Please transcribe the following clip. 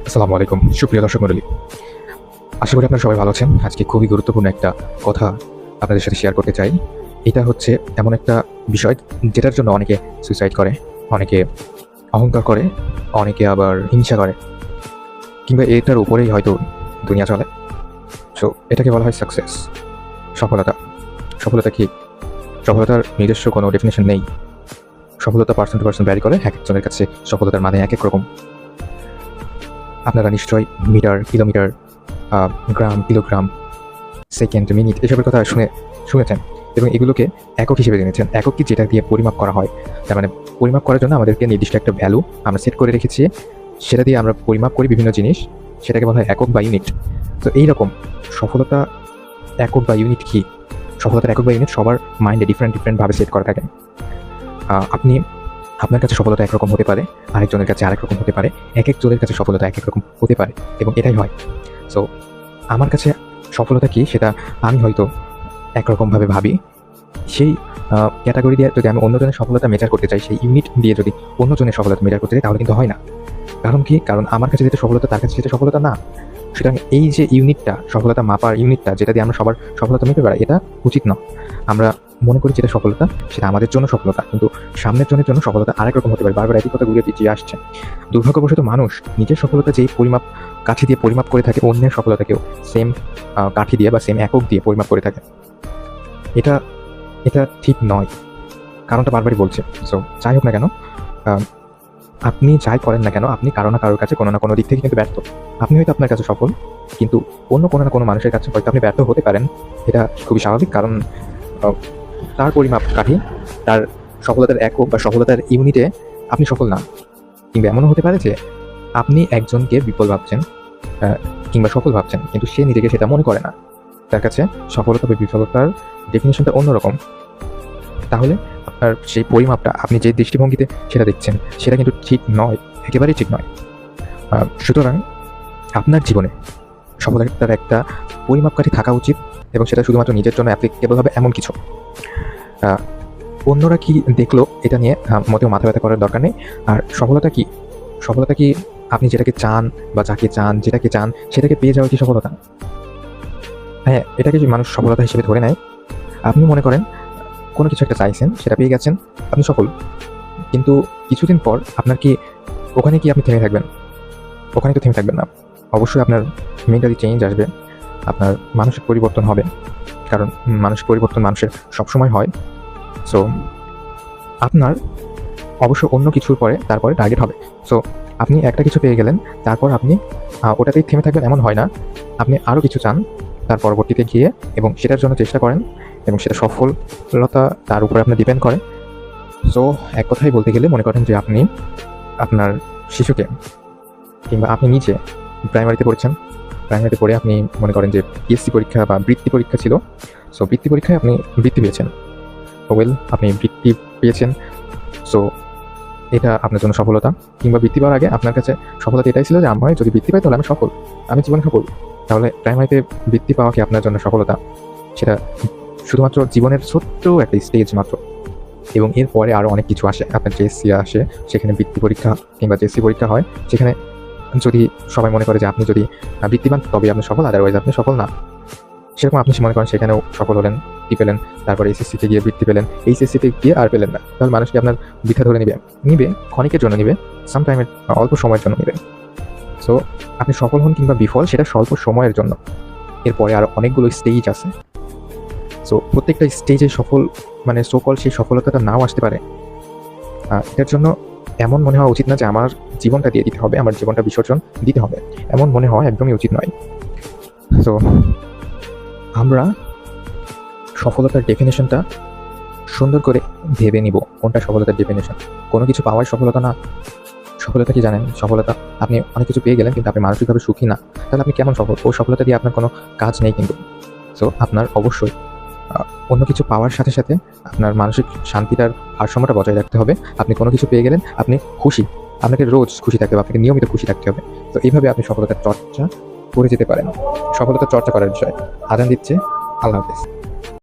আসসালামু আলাইকুম সুপ্রিয় দর্শক মণ্ডলী, আশা করি আপনারা সবাই ভালো আছেন। আজকে খুবই গুরুত্বপূর্ণ একটা কথা আপনাদের সাথে শেয়ার করতে চাই। এটা হচ্ছে এমন একটা বিষয় যেটার জন্য অনেকে সুইসাইড করে, অনেকে অহংকার করে, অনেকে আবার হিংসা করে, কিংবা এটার উপরেই হয়তো দুনিয়া চলে। সো এটাকে বলা হয় সাকসেস, সফলতা। সফলতা কি? সফলতার নিজস্ব কোনো ডেফিনেশন নেই। সফলতা পার্সন টু পার্সন ভ্যারি করে, এক একজনের কাছে সফলতার মানে এক এক রকম। আপনারা নিশ্চয়ই মিটার, কিলোমিটার, গ্রাম, কিলোগ্রাম, সেকেন্ড, মিনিট এসবের কথা শুনেছেন এবং এগুলোকে একক হিসেবে জেনেছেন। একক কি? যেটা দিয়ে পরিমাপ করা হয়। তার মানে পরিমাপ করার জন্য আমাদেরকে নির্দিষ্ট একটা ভ্যালু আমরা সেট করে রেখেছি, সেটা দিয়ে আমরা পরিমাপ করি বিভিন্ন জিনিস, সেটাকে বলা হয় একক বা ইউনিট। তো এইরকম সফলতা একক বা ইউনিট কি? সফলতার একক বা ইউনিট সবার মাইন্ডে ডিফারেন্টভাবে সেট করা থাকে। আপনার কাছে সফলতা একরকম হতে পারে, আরেকজনের কাছে আরেক রকম হতে পারে, এক একজনের কাছে সফলতা এক এক রকম হতে পারে এবং এটাই হয়। সো আমার কাছে সফলতা কি সেটা আমি হয়তো একরকমভাবে ভাবি। সেই ক্যাটাগরি দিয়ে যদি আমি অন্যজনের সফলতা মেজার করতে চাই, সেই ইউনিট দিয়ে যদি অন্যজনের সফলতা মেজার করতে চাই, তাহলে কিন্তু হয় না। কারণ কি? কারণ আমার কাছে যেটা সফলতা তার কাছে সেটা সফলতা না। সুতরাং এই যে ইউনিটটা, সফলতা মাপার ইউনিটটা, যেটা দিয়ে আমরা সবার সফলতা মেপে বেড়াই, এটা উচিত না। আমরা মনে করি যেটা সফলতা সেটা আমাদের জন্য সফলতা, কিন্তু সামনের জনের জন্য সফলতা আরেক রকম হতে পারে। বারবার একই কথা ঘুরে পিছিয়ে আসছে। দুর্ভাগ্যবশত মানুষ নিজের সফলতা যেই পরিমাপ কাঠি দিয়ে পরিমাপ করে থাকে, অন্যের সফলতাকেও সেম কাঠি দিয়ে বা সেম একক দিয়ে পরিমাপ করে থাকে। এটা এটা ঠিক নয়। কারণটা বারবারই বলছে। সো যাই হোক না কেন, আপনি যাই করেন না কেন, আপনি কারো না কারোর কাছে কোনো না কোনো দিক থেকে কিন্তু ব্যর্থ। আপনি হয়তো আপনার কাছে সফল, কিন্তু কোনো না কোনো মানুষের কাছে হয়তো আপনি ব্যর্থ হতে পারেন। এটা খুবই স্বাভাবিক, কারণ তার পরিমাপ কাঠি, তার সফলতার একক বা সফলতার ইউনিটে আপনি সফল না। কিংবা এমনও হতে পারে যে আপনি একজনকে বিফল ভাবছেন কিংবা সফল ভাবছেন, কিন্তু সে নিজেকে সেটা মনে করে না। তার কাছে সফলতা বা বিফলতার ডেফিনেশনটা অন্যরকম। তাহলে আপনার সেই পরিমাপটা, আপনি যে দৃষ্টিভঙ্গিতে সেটা দেখছেন, সেটা কিন্তু ঠিক নয়, একেবারেই ঠিক নয়। সুতরাং আপনার জীবনে সফলতার একটা পরিমাপকাঠি থাকা উচিত, এবং সেটা শুধুমাত্র নিজের জন্য অ্যাপ্লিকেবল হবে এমন কিছু। অন্যরা কি দেখলো এটা নিয়ে মোটেও মাথা ব্যথা করার দরকার নেই। আর সফলতা কি? সফলতা কি আপনি যেটাকে চান বা যাকে চান, যেটাকে চান সেটাকে পেয়ে যাওয়া কি সফলতা? হ্যাঁ, এটাকে যদি মানুষ সফলতা হিসেবে ধরে নেয়। আপনি মনে করেন কোনো কিছু একটা চাইছেন, সেটা পেয়ে গেছেন, আপনি সফল। কিন্তু কিছুদিন পর আপনার কি ওখানে কি আপনি থেমে থাকবেন? ওখানে তো থেমে থাকবেন না। অবশ্যই আপনার মেন্টালি চেঞ্জ আসবে, আপনার মানসিক পরিবর্তন হবে, কারণ মানসিক পরিবর্তন মানুষের সবসময় হয়। সো আপনার অবশ্য অন্য কিছুর পরে তারপরে টার্গেট হবে। সো আপনি একটা কিছু পেয়ে গেলেন, তারপর আপনি ওটাতেই থেমে থাকবেন এমন হয় না। আপনি আরও কিছু চান তার পরবর্তীতে গিয়ে, এবং সেটার জন্য চেষ্টা করেন, এবং সেটা সফলতা তার উপরে আপনার ডিপেন্ড করে। সো এক কথাই বলতে গেলে মনে করেন যে আপনি আপনার শিশুকে, কিংবা আপনি নিজে প্রাইমারিতে পড়েছেন, প্রাইমারিতে পড়ে আপনি মনে করেন যে পিএসসি পরীক্ষা বা বৃত্তি পরীক্ষা ছিল। সো বৃত্তি পরীক্ষায় আপনি বৃত্তি পেয়েছেন, আপনি বৃত্তি পেয়েছেন। সো এটা আপনার জন্য সফলতা। কিংবা বৃত্তি পাওয়ার আগে আপনার কাছে সফলতা এটাই ছিল যে আমি যদি বৃত্তি পাই তাহলে আমি সফল, আমি জীবনে সফল। তাহলে প্রাইমারিতে বৃত্তি পাওয়া কি আপনার জন্য সফলতা? সেটা শুধুমাত্র জীবনের ছোট্ট একটা স্টেজ মাত্র, এবং এরপরে আরও অনেক কিছু আসে। আপনার জেএসসি আসে, সেখানে বৃত্তি পরীক্ষা কিংবা জেএসসি পরীক্ষা হয়। সেখানে যদি সবাই মনে করে যে আপনি যদি বৃত্তি পান তবে আপনি সফল, আদারওয়াইজ আপনি সফল না। সেরকম আপনি মনে করেন সেখানেও সফল হলেন, পেলেন, তারপরে এসএসসিতে গিয়ে বৃত্তি পেলেন, এইচএসসিতে গিয়ে আর পেলেন না, তাহলে মানুষ কি আপনার বৃথা ধরে নিবে? ক্ষণিকের জন্য নিবে, সামটাইমের, অল্প সময়ের জন্য নিবে। সো আপনি সফল হন কিংবা বিফল, সেটা স্বল্প সময়ের জন্য। এরপরে আরও অনেকগুলো স্টেজ আছে। সো প্রত্যেকটা স্টেজে সফল মানে সকল সেই সফলতাটা নাও আসতে পারে। এটার জন্য এমন মনে হওয়া উচিত না যে আমার জীবনটা দিয়ে দিতে হবে, আমার জীবনটা বিসর্জন দিতে হবে, এমন মনে হওয়া একদমই উচিত নয়। সো আমরা সফলতার ডেফিনেশনটা সুন্দর করে ভেবে নিব, কোনটা সফলতার ডেফিনেশন। কোনো কিছু পাওয়াই সফলতা না। সফলতা কি জানেন? সফলতা আপনি অনেক কিছু পেয়ে গেলেন কিন্তু আপনি মানসিকভাবে সুখী না, তাহলে আপনি কেমন সফল? ও সফলতা দিয়ে আপনার কোনো কাজ নেই কিন্তু। সো আপনার অবশ্যই অন্য কিছু পাওয়ার সাথে সাথে আপনার মানসিক শান্তিটার ভারসাম্যটা বজায় রাখতে হবে। আপনি কোনো কিছু পেয়ে গেলেন, আপনি খুশি, আপনাকে রোজ খুশি থাকতে হবে, আপনাকে নিয়মিত খুশি থাকতে হবে। তো এইভাবে আপনি সফলতার চর্চা করে যেতে পারেন। সফলতার চর্চা করার বিষয়। আজান দিচ্ছে। আল্লাহ হাফেজ।